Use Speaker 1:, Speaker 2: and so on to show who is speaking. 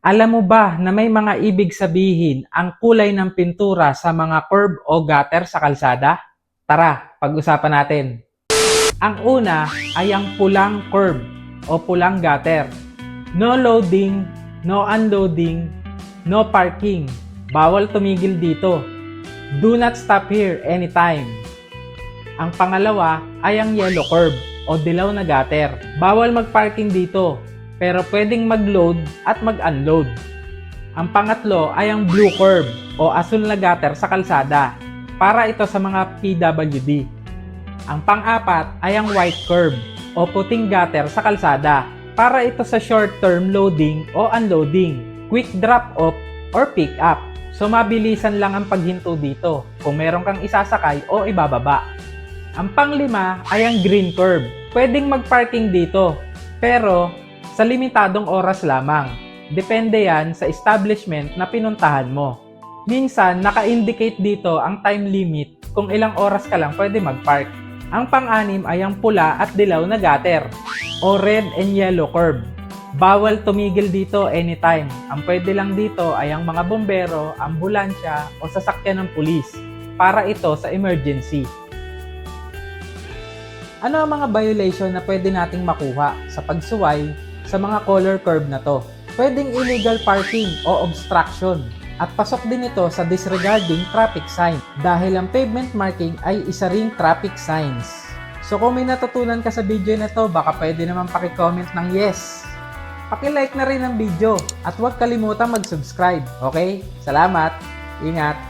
Speaker 1: Alam mo ba na may mga ibig sabihin ang kulay ng pintura sa mga curb o gutter sa kalsada? Tara, pag-usapan natin. Ang una ay ang pulang curb o pulang gutter. No loading, no unloading, no parking. Bawal tumigil dito. Do not stop here anytime. Ang pangalawa ay ang yellow curb o dilaw na gutter. Bawal magparking dito, pero pwedeng mag-load at mag-unload. Ang pangatlo ay ang blue curb o asul na gutter sa kalsada. Para ito sa mga PWD. Ang pang-apat ay ang white curb o puting gutter sa kalsada. Para ito sa short-term loading o unloading, quick drop-off or pick-up. So mabilisan lang ang paghinto dito kung meron kang isasakay o ibababa. Ang panglima ay ang green curb. Pwedeng mag-parking dito, pero sa limitadong oras lamang. Depende yan sa establishment na pinuntahan mo. Minsan, naka-indicate dito ang time limit kung ilang oras ka lang pwede mag-park. Ang pang-anim ay ang pula at dilaw na gutter o red and yellow curb. Bawal tumigil dito anytime. Ang pwede lang dito ay ang mga bombero, ambulansya o sasakyan ng pulis para ito sa emergency. Ano ang mga violation na pwede nating makuha sa pagsuway sa mga color curb na to? Pwedeng illegal parking o obstruction. At pasok din ito sa disregarding traffic sign dahil ang pavement marking ay isa ring traffic signs. So kung may natutunan ka sa video na to, baka pwede naman paki-comment ng yes. Paki-like na rin ang video at huwag kalimutan mag-subscribe. Okay? Salamat! Ingat!